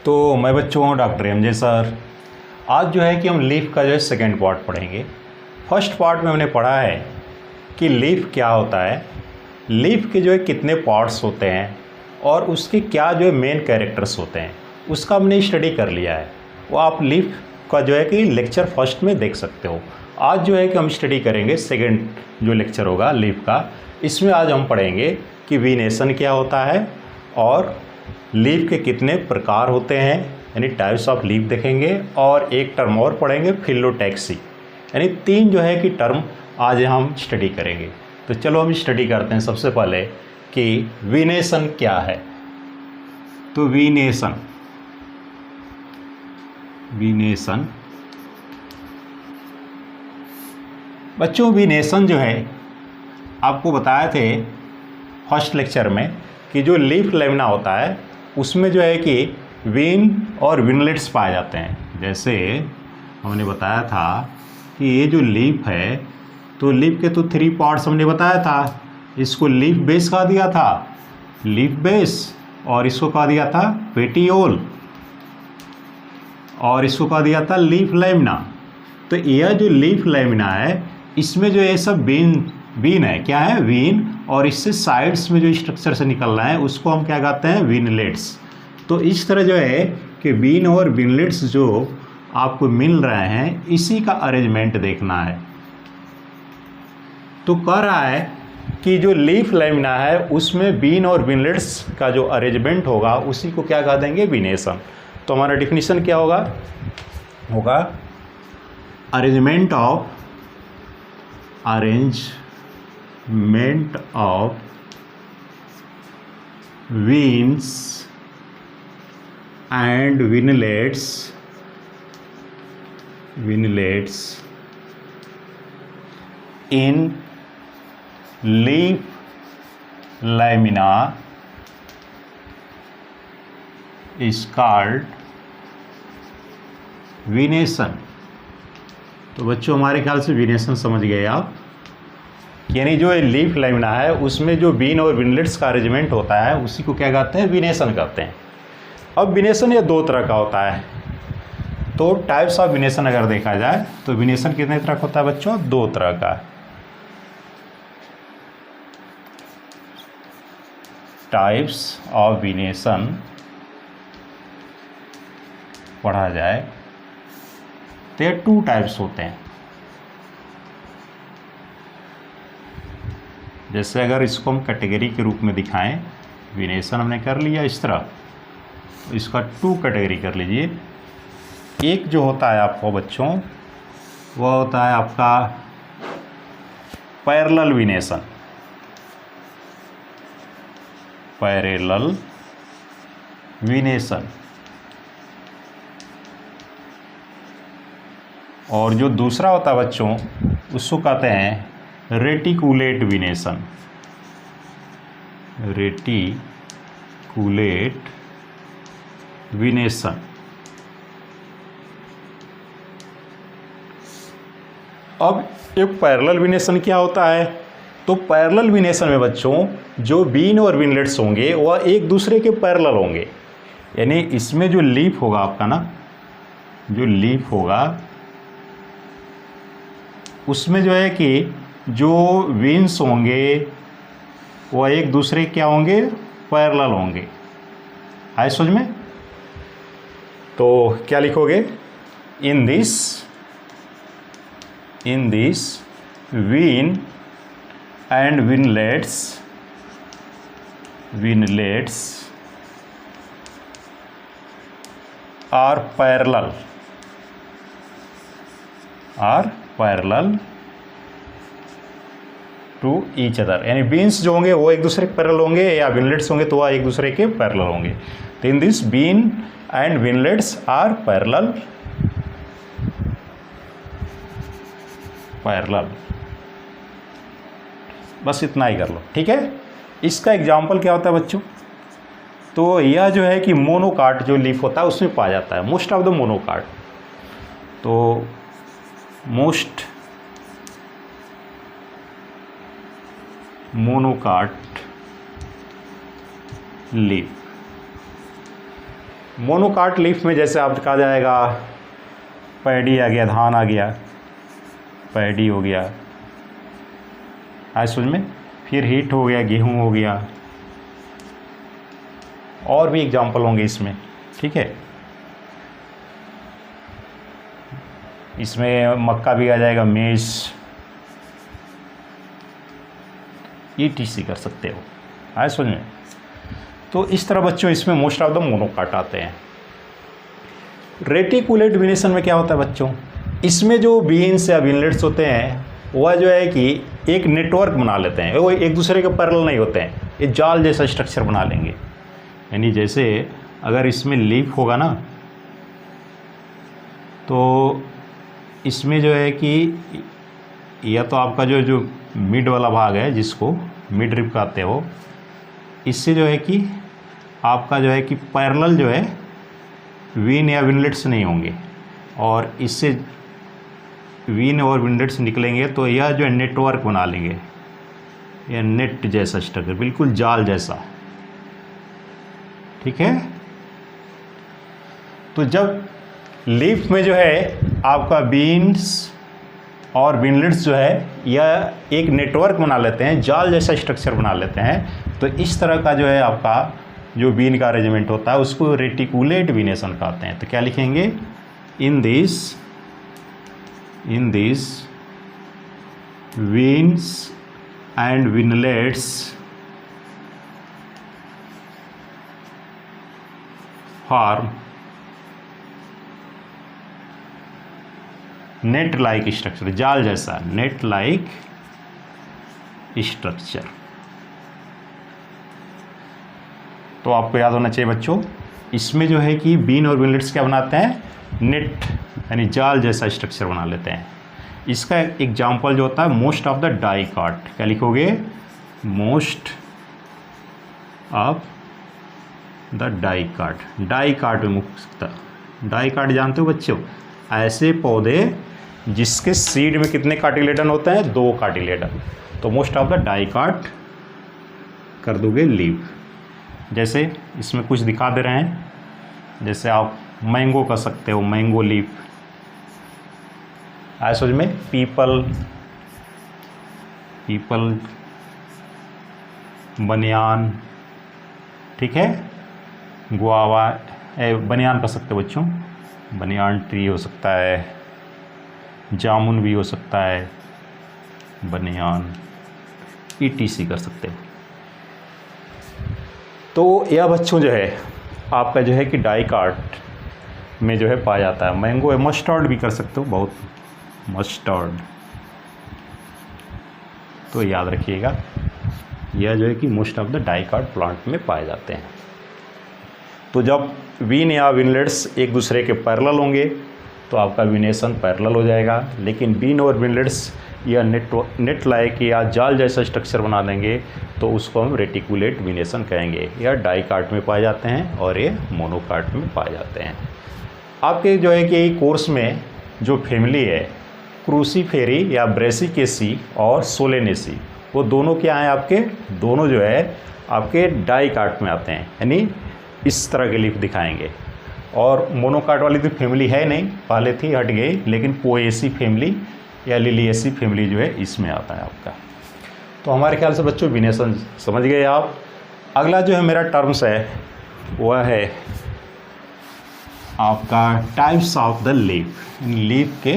तो मैं बच्चों डॉक्टर एमजे सर। आज जो है कि हम लीफ का जो है सेकेंड पार्ट पढ़ेंगे। फर्स्ट पार्ट में हमने पढ़ा है कि लीफ क्या होता है, लीफ के जो है कितने पार्ट्स होते हैं और उसके क्या जो है मेन कैरेक्टर्स होते हैं, उसका हमने स्टडी कर लिया है। वो आप लीफ का जो है कि लेक्चर फर्स्ट में देख सकते हो। आज जो है कि हम स्टडी करेंगे सेकेंड जो लेक्चर होगा लीफ का। इसमें आज हम पढ़ेंगे कि वीनेशन क्या होता है और लीफ के कितने प्रकार होते हैं, यानी टाइप्स ऑफ लीफ देखेंगे। और एक टर्म और पढ़ेंगे फिलोटैक्सी, यानी 3 जो है कि टर्म आज हम स्टडी करेंगे। तो चलो हम स्टडी करते हैं सबसे पहले कि वीनेशन क्या है। तो वीनेशन बच्चों, वीनेशन जो है आपको बताए थे फर्स्ट लेक्चर में कि जो लीफ लेमिना होता है उसमें जो है कि वीन और विनलेट्स पाए जाते हैं। जैसे हमने बताया था कि ये जो लीफ है, तो लीफ के तो 3 पार्ट्स हमने बताया था। इसको लीफ बेस कहा दिया था, लीफ बेस, और इसको कहा दिया था पेटियोल, और इसको कहा दिया था लीफ लेमिना। तो यह जो लीफ लेमिना है इसमें जो ये सब वीन है, क्या है, वीन, और इससे साइड्स में जो स्ट्रक्चर से निकल रहा है उसको हम क्या कहते हैं, विनलेट्स। तो इस तरह जो है कि वीन और विनलेट्स जो आपको मिल रहे हैं इसी का अरेंजमेंट देखना है। तो कह रहा है कि जो लीफ लेमिना है उसमें वीन और विनलेट्स का जो अरेंजमेंट होगा उसी को क्या कह देंगे, वीनेशन। तो हमारा डिफिनीशन क्या होगा arrangement of veins and winlets in leaf lamina is called venation. तो बच्चों हमारे ख्याल से वीनेशन समझ गए आप, यानी जो लीफ लेमिना है उसमें जो वीन और विनलेट्स का अरेंजमेंट होता है उसी को क्या कहते हैं, वीनेशन कहते हैं। अब वीनेशन ये 2 तरह का होता है। तो टाइप्स ऑफ वीनेशन अगर देखा जाए तो वीनेशन कितने तरह का होता है बच्चों, 2 तरह का। टाइप्स ऑफ वीनेशन पढ़ा जाए तो ये 2 टाइप्स होते हैं। जैसे अगर इसको हम कैटेगरी के रूप में दिखाएं, वीनेशन हमने कर लिया इस तरह, इसका 2 कैटेगरी कर लीजिए। एक जो होता है आपको बच्चों वह होता है आपका पैरेलल वीनेशन। और जो दूसरा होता है बच्चों उसको कहते हैं रेटिकुलेट वीनेशन। अब एक पैरेलल वीनेशन क्या होता है, तो पैरेलल वीनेशन में बच्चों जो वीन और विनलेट्स होंगे वह एक दूसरे के पैरेलल होंगे। यानी इसमें जो लीफ होगा आपका ना, जो लीफ होगा उसमें जो है कि जो वीन्स होंगे वह एक दूसरे क्या होंगे, पैरेलल होंगे। आए समझ में? तो क्या लिखोगे, in this vein and veinlets are parallel to each other. यानी बीन्स जो होंगे वो एक दूसरे के पैरेलल होंगे, या विनलेट्स होंगे तो वह एक दूसरे के पैरेलल होंगे। तो in this vein and veinlets are parallel. बस इतना ही कर लो, ठीक है। इसका एग्जाम्पल क्या होता है बच्चों, तो यह जो है कि मोनोकाट जो लीफ होता है उसमें पाया जाता है, मोस्ट ऑफ द मोनोकाट। तो most monocot leaf monocot leaf में जैसे आप कहा जाएगा पैडी आ गया, धान आ गया, पैडी हो गया, आज समझ में, फिर हीट हो गया, गेहूं हो गया, और भी एग्जाम्पल होंगे इसमें, ठीक है। इसमें मक्का भी आ जाएगा, मेज, ETC कर सकते हो, आज समझ में। तो इस तरह बच्चों इसमें मोस्ट ऑफ द मोनोकाट आते हैं। रेटिकुलेट विनेशन में क्या होता है बच्चों, इसमें जो बीन्स या विनलेट्स होते हैं वह जो है कि एक नेटवर्क बना लेते हैं, वो एक दूसरे के पैरेलल नहीं होते हैं, ये जाल जैसा स्ट्रक्चर बना लेंगे। यानी जैसे अगर इसमें लीफ होगा ना, तो इसमें जो है कि या तो आपका जो मिड वाला भाग है जिसको मिड रिब कहते हो, इससे जो है कि आपका जो है कि पैरेलल जो है वीन या विनलेट्स नहीं होंगे, और इससे वीन और विनलेट्स निकलेंगे तो यह जो है नेटवर्क बना लेंगे, यह नेट जैसा स्ट्रक्चर, बिल्कुल जाल जैसा, ठीक है। तो जब लीफ में जो है आपका बीन्स और विनलेट्स जो है यह एक नेटवर्क बना लेते हैं, जाल जैसा स्ट्रक्चर बना लेते हैं, तो इस तरह का जो है आपका जो बीन का अरेंजमेंट होता है उसको रेटिकुलेट विनेशन कहते हैं। तो क्या लिखेंगे, in this veins and winglets form net like structure, जाल जैसा नेट लाइक स्ट्रक्चर। तो आपको याद होना चाहिए बच्चों, इसमें जो है कि बीन और विनलेट्स क्या बनाते हैं, नेट यानी जाल जैसा स्ट्रक्चर बना लेते हैं। इसका एग्जाम्पल जो होता है मोस्ट ऑफ द डाई काट, क्या लिखोगे, मोस्ट ऑफ द डाई काट। डाई काट में मुख्यतः, डाई काट जानते हो बच्चों, ऐसे पौधे जिसके सीड में कितने कार्टिलेडन होते हैं, 2 कार्टिलेडन। तो मोस्ट ऑफ द डाई काट कर दोगे लीव। जैसे इसमें कुछ दिखा दे रहे हैं, जैसे आप मैंगो कर सकते हो, मैंगो लीफ, ऐसे में पीपल बनियान, ठीक है, गुआवा, बनियान कर सकते हो बच्चों, बनियान ट्री हो सकता है, जामुन भी हो सकता है, बनियान, ETC कर सकते हो। तो यह बच्चों जो है आपका जो है कि डाई काट में जो है पाया जाता है। मैंगो है, मस्टर्ड भी कर सकते हो, बहुत मस्टर्ड, तो याद रखिएगा यह जो है कि मोस्ट ऑफ द डाई काट प्लांट में पाए जाते हैं। तो जब वीन या विनलेट्स एक दूसरे के पैरेलल होंगे तो आपका विनेशन पैरेलल हो जाएगा, लेकिन बीन और विनलेट्स या नेट लाइक या जाल जैसा स्ट्रक्चर बना देंगे तो उसको हम रेटिकुलेट विनेशन कहेंगे। यह डाई काट में पाए जाते हैं और ये मोनोकाट में पाए जाते हैं। आपके जो है कि कोर्स में जो फैमिली है, क्रूसीफेरी या ब्रेसिकेसी और सोलेनेसी, वो दोनों क्या हैं आपके, दोनों जो है आपके डाई काट में आते हैं, यानी इस तरह के लीफ दिखाएंगे। और मोनोकाट वाली तो फैमिली है नहीं, पहले थी, हट गई, लेकिन पोएसी फैमिली या लिलिएसी फैमिली जो है इसमें आता है आपका। तो हमारे ख्याल से बच्चों विनेशन समझ गए आप। अगला जो है मेरा टर्म्स है वह है आपका types of the leaf. Leaf के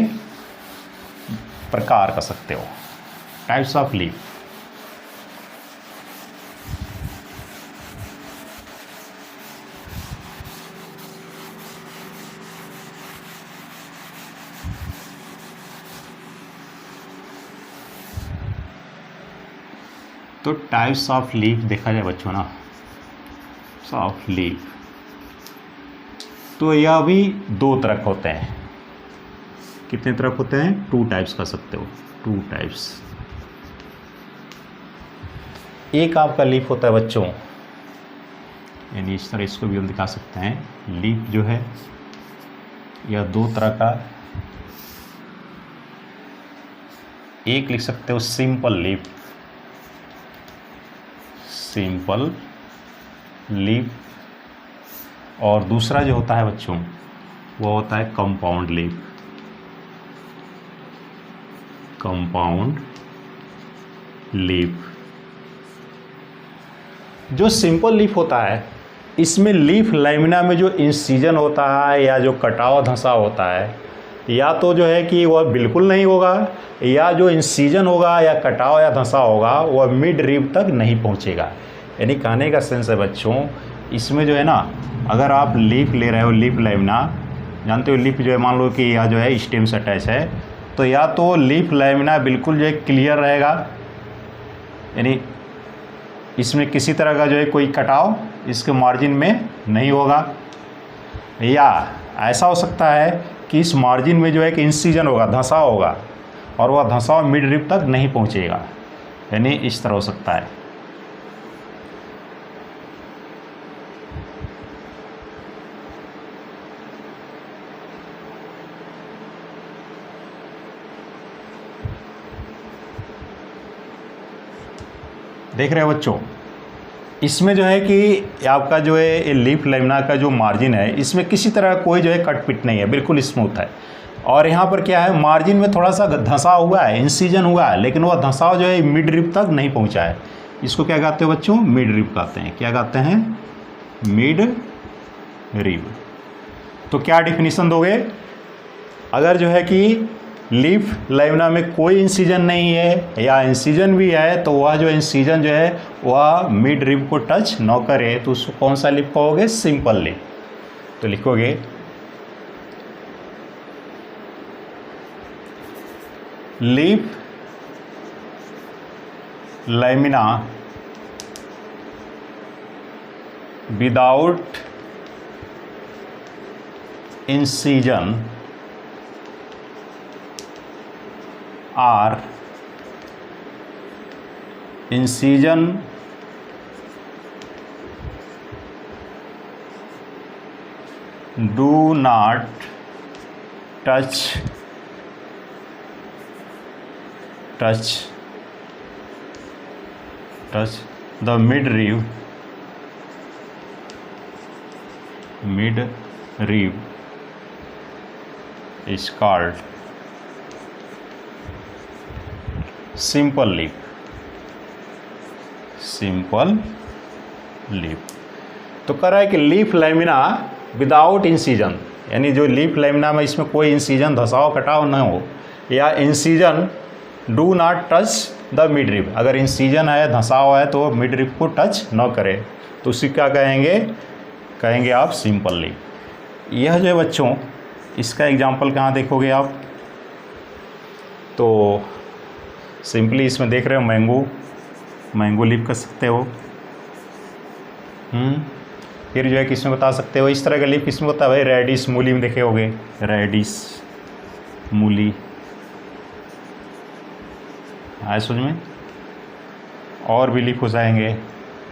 प्रकार कर सकते हो, टाइप्स ऑफ लीफ। तो टाइप्स ऑफ लीफ देखा जाए बच्चों ना, ऑफ लीफ, तो यह भी 2 तरह होते हैं। कितने तरह होते हैं, 2 टाइप्स कर सकते हो, 2 टाइप्स। एक आपका लीफ होता है बच्चों, यानी इस तरह इसको भी हम दिखा सकते हैं। लीफ जो है यह 2 तरह का, एक लिख सकते हो सिंपल लीफ, सिंपल लीफ, और दूसरा जो होता है बच्चों वो होता है कंपाउंड लीफ। Compound leaf. जो सिंपल लीफ होता है इसमें लीफ लैमिना में जो इंसिजन होता है या जो कटाव धंसा होता है या तो जो है कि वह बिल्कुल नहीं होगा, या जो इंसिजन होगा या कटाव या धंसा होगा वह मिड रिब तक नहीं पहुंचेगा। यानी कहने का सेंस है बच्चों, इसमें जो है ना, अगर आप लीफ ले रहे हो, लीफ लैमिना जानते हो, लीफ जो है मान लो कि यह जो है स्टेम से अटैच है, तो या तो लीफ लैमिना बिल्कुल जो है क्लियर रहेगा, यानी इसमें किसी तरह का जो है कोई कटाव इसके मार्जिन में नहीं होगा, या ऐसा हो सकता है कि इस मार्जिन में जो है कि इंसिजन होगा, धंसा होगा, और वह धंसा मिड रिब तक नहीं पहुंचेगा। यानी इस तरह हो सकता है। देख रहे हो बच्चों, इसमें जो है कि आपका जो है लीफ लैमिना का जो मार्जिन है इसमें किसी तरह कोई जो है कट पिट नहीं है, बिल्कुल स्मूथ है। और यहाँ पर क्या है, मार्जिन में थोड़ा सा धंसा हुआ है, इंसिजन हुआ है, लेकिन वह धंसाव जो है मिड रिब तक नहीं पहुँचा है। इसको क्या कहते हो बच्चों? मिड रिब कहते हैं। क्या कहते हैं? Mid rib. तो क्या डिफिनीसन दोगे? अगर जो है कि लीफ लैमिना में कोई इंसिजन नहीं है या इंसिजन भी है तो वह जो इंसिजन जो है वह मिड रिब को टच न करे तो उसको कौन सा लीफ कहोगे? Simple leaf. तो लिखोगे leaf lamina without incision are incision do not touch the mid rib is called simple leaf. Simple leaf. तो कह रहा है कि लीफ लैमिना विदाउट इंसिजन, यानी जो लीफ लैमिना में इसमें कोई इंसिजन धसाव कटाव न हो, या incision do not touch the mid rib, अगर इंसिजन है धसाव है तो मिड रिब को टच न करे तो उसी क्या कहेंगे? कहेंगे आप सिंपल लीफ। यह जो है बच्चों इसका एग्जाम्पल कहाँ देखोगे आप? तो सिंपली इसमें देख रहे हो मैंगो लीफ कर सकते हो। फिर जो है कि इसमें बता सकते हो इस तरह का लीफ इसमें होता है भाई, रेडिस मूली में देखे होगे, रेडिस मूली आए समझ में। और भी लीफ हो जाएंगे।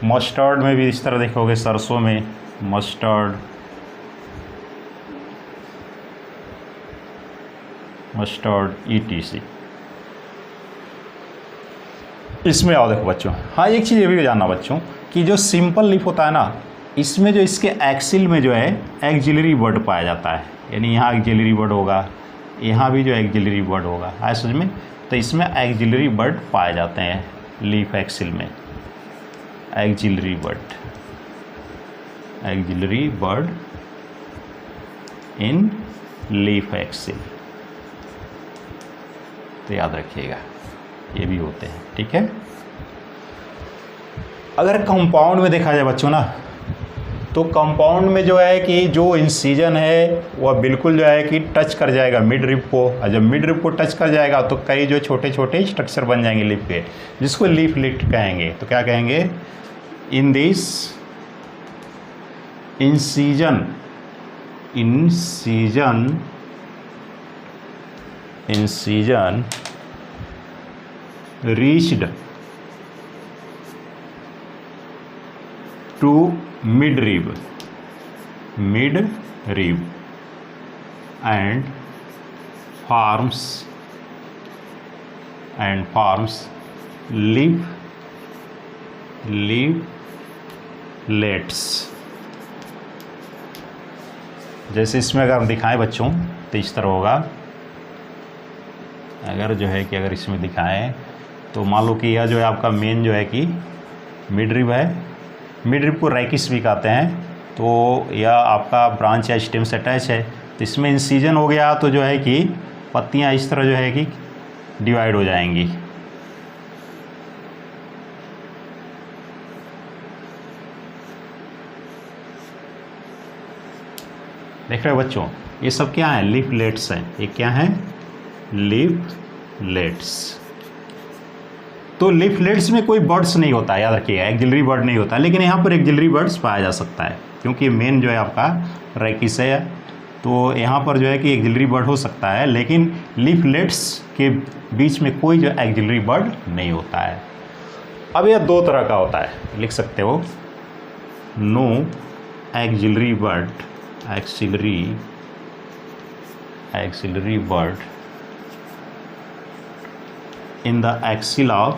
मस्टर्ड में भी इस तरह देखोगे, सरसों में मस्टर्ड ETC। इसमें आओ देखो बच्चों, हाँ एक चीज़ ये भी जानना बच्चों कि जो सिंपल लीफ होता है ना, इसमें जो इसके एक्सिल में जो है एक्सिलरी वर्ड पाया जाता है, यानी यहाँ एक्सिलरी वर्ड होगा, यहाँ भी जो एक्सिलरी वर्ड होगा, आए समझ में। तो इसमें एक्सिलरी वर्ड पाए जाते हैं लीफ एक्सिल में, axillary bud in leaf axil. तो याद रखिएगा ये भी होते हैं, ठीक है। अगर कंपाउंड में देखा जाए बच्चों ना, तो कंपाउंड में जो है कि जो इंसिजन है वह बिल्कुल जो है कि टच कर जाएगा मिड रिब को, और जब मिड रिब को टच कर जाएगा तो कई जो छोटे छोटे स्ट्रक्चर बन जाएंगे लीफ के, जिसको लीफ लिट कहेंगे। तो क्या कहेंगे? In this incision reached to mid rib and forms leaflets जैसे इसमें अगर हम दिखाएं बच्चों तो इस तरह होगा। अगर जो है कि अगर इसमें दिखाएं तो मान लो कि यह जो है आपका मेन जो है कि मिड रिब है। मिड रिब को रैकिस भी कहते हैं। तो यह आपका ब्रांच या स्टेम से अटैच है। तो इसमें इंसीजन हो गया तो जो है कि पत्तियां इस तरह जो है कि डिवाइड हो जाएंगी। देख रहे हो बच्चों, ये सब क्या है? लीफलेट्स हैं। ये क्या है? लीफलेट्स। तो लीफलेट्स में कोई बर्ड्स नहीं होता है, याद रखिएगा, एक्जिलरी बर्ड नहीं होता, लेकिन यहाँ पर एक्जिलरी बर्ड्स पाया जा सकता है क्योंकि मेन जो है आपका रैकिस है। तो यहाँ पर जो है कि एक्जिलरी बर्ड हो सकता है, लेकिन लीफलेट्स के बीच में कोई जो एक्जिलरी बर्ड नहीं होता है। अब यह दो तरह का होता है, लिख सकते हो, no axillary bud, axillary bud in the axil of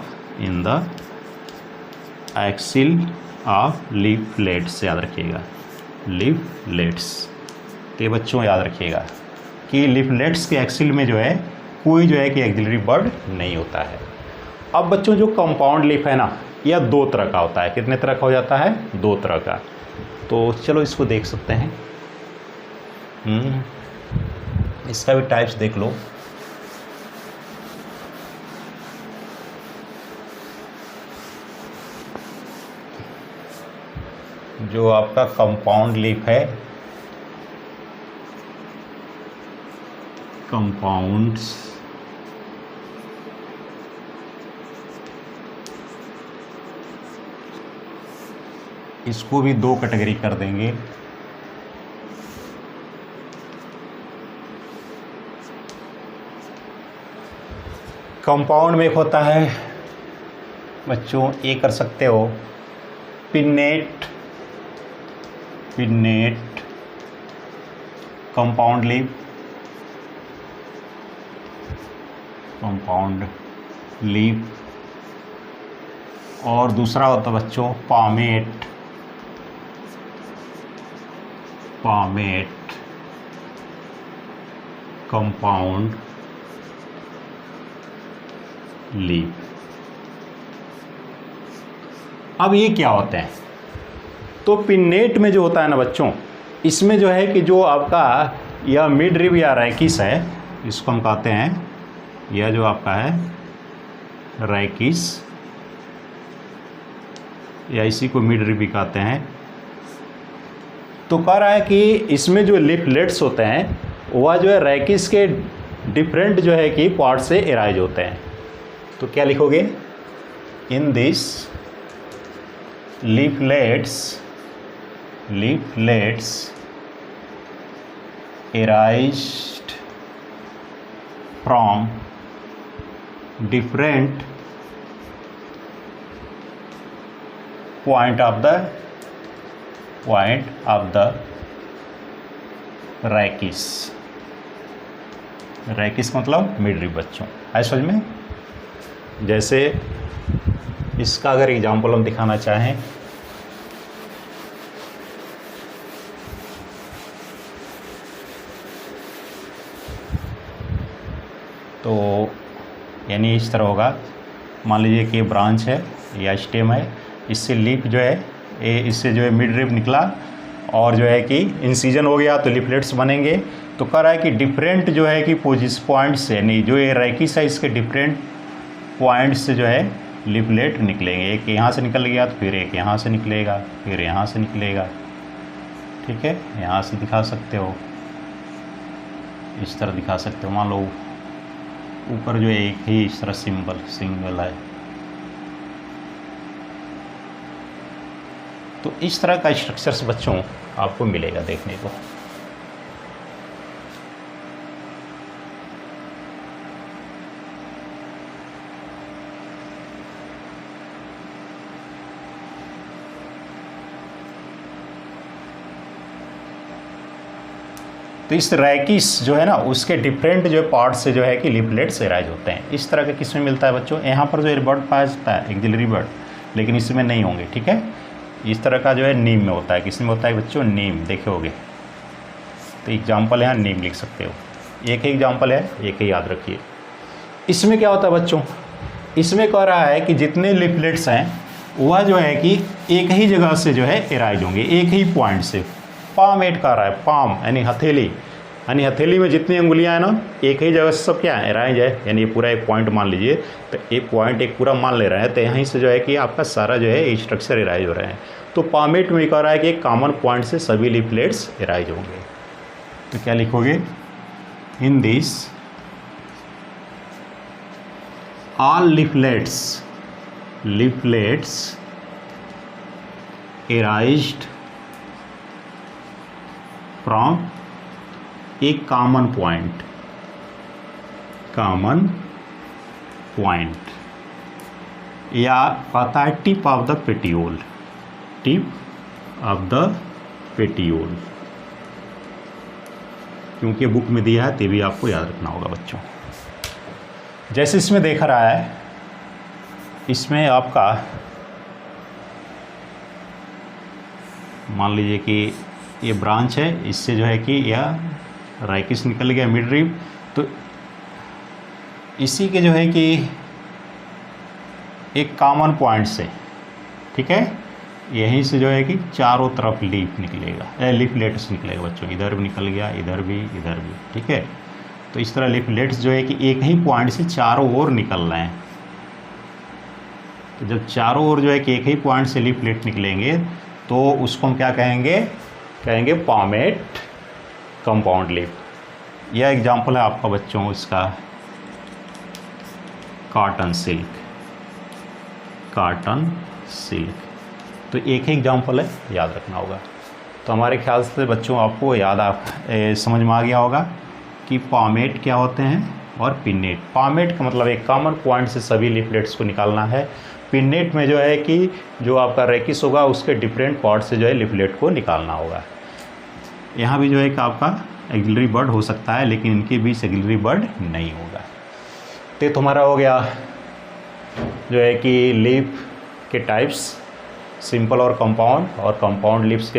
leaflets। याद रखिएगा लीफलेट्स। तो ये बच्चों याद रखिएगा कि लीफलेट्स के एक्सिल में जो है कोई जो है कि एक्सिलरी बर्ड नहीं होता है। अब बच्चों जो कंपाउंड लीफ है ना, यह दो तरह का होता है। कितने तरह का हो जाता है? दो तरह का। तो चलो इसको देख सकते हैं। इसका भी टाइप्स देख लो। जो आपका कंपाउंड लीफ है, कंपाउंड्स, इसको भी दो कैटेगरी कर देंगे। कंपाउंड में एक होता है बच्चों, ये कर सकते हो पिन्नेट कंपाउंड लीफ, और दूसरा होता है बच्चों पामेट कंपाउंड लीफ। अब ये क्या होते हैं? तो पिन्नेट में जो होता है ना बच्चों, इसमें जो है कि जो आपका यह मिड रिब या रैकिस है, इसको हम कहते हैं, यह जो आपका है रैकिस या इसी को मिड रिब भी कहते हैं। तो कह रहा है कि इसमें जो लीफलेट्स होते हैं वह जो है रैकिस के डिफरेंट जो है कि पार्ट से एराइज होते हैं। तो क्या लिखोगे? In this leaflets arised from different point of the rachis। Rachis मतलब मिड रिब बच्चों, है समझ में? जैसे इसका अगर एग्जाम्पल हम दिखाना चाहें तो यानी इस तरह होगा। मान लीजिए कि ब्रांच है या स्टेम है, इससे लीफ जो है इससे जो है मिड रिब निकला और जो है कि इंसीजन हो गया तो लीफलेट्स बनेंगे। तो कह रहा है कि डिफरेंट जो है कि पॉइंट से, यानी जो ये रैकिस है इसके डिफरेंट पॉइंट से जो है लीफलेट निकलेंगे। एक यहाँ से निकल गया तो फिर एक यहाँ से निकलेगा, फिर यहाँ से निकलेगा। ठीक है, यहाँ से दिखा सकते हो, इस तरह दिखा सकते हो। मान लो ऊपर जो एक ही इस तरह सिंगल है। तो इस तरह का स्ट्रक्चर्स बच्चों आपको मिलेगा देखने को। तो इस रैकिस जो है ना उसके डिफरेंट जो पार्ट से जो है कि लीफलेट्स एराइज होते हैं। इस तरह का किसमें मिलता है बच्चों? यहाँ पर जो बर्ड पाया जाता है एक्सिलरी बर्ड, लेकिन इसमें नहीं होंगे। ठीक है, इस तरह का जो है नीम में होता है। किसमें होता है बच्चों? नीम। देखे होगे तो एग्जाम्पल यहाँ नेम लिख सकते हो। एक ही एग्जाम्पल है, एक ही याद रखिए। इसमें क्या होता है बच्चों, इसमें कह रहा है कि जितने लिफलेट्स हैं वह जो है कि एक ही जगह से जो है एराइज होंगे, एक ही पॉइंट से। पामेट कह रहा है, पाम यानी हथेली, यानी हथेली में जितनी अंगुलियां हैं ना एक ही जगह से सब क्या है एराइज है, यानी ये पूरा एक पॉइंट मान लीजिए। तो एक पॉइंट एक पूरा मान ले रहे हैं, तो यहीं से जो है कि आपका सारा जो है स्ट्रक्चर एराइज हो रहे हैं। तो पामेट में कह रहा है कि एक कॉमन पॉइंट से सभी लिफलेट्स एराइज होंगे। तो क्या लिखोगे, in this all leaflets arised from a common point या आता है tip of the petiole, tip of the petiole, क्योंकि बुक में दिया है, तो भी आपको याद रखना होगा बच्चों। जैसे इसमें देख रहा है, इसमें आपका मान लीजिए कि ये ब्रांच है, इससे जो है कि यह राइकिस निकल गया मिड रिब, तो इसी के जो है कि एक कॉमन पॉइंट से, ठीक है, यहीं से जो है कि चारों तरफ लीफ निकलेगा, लीफलेट्स निकलेगा बच्चों, इधर भी निकल गया, इधर भी, ठीक है। तो इस तरह लिफलेट्स जो है कि एक ही पॉइंट से चारों ओर निकल रहे हैं। तो जब चारों ओर जो है कि एक ही पॉइंट से लिफलेट निकलेंगे तो उसको हम क्या कहेंगे पामेट कंपाउंड लीफ। यह एग्जांपल है आपका बच्चों इसका कॉटन सिल्क। तो एक ही एग्जांपल है, याद रखना होगा। तो हमारे ख्याल से बच्चों आपको समझ में आ गया होगा कि पामेट क्या होते हैं और पिन्नेट। पामेट का मतलब एक कॉमन पॉइंट से सभी लिफलेट्स को निकालना है। पिन्नेट में जो है कि जो आपका रेकिस होगा उसके डिफरेंट पार्ट से जो है लिफलेट को निकालना होगा। यहाँ भी जो है कि आपका एक्सिलरी बर्ड हो सकता है, लेकिन इनके बीच एक्सिलरी बर्ड नहीं होगा। तो तुम्हारा हो गया जो है कि लीफ के टाइप्स, सिंपल और कंपाउंड लीव्स के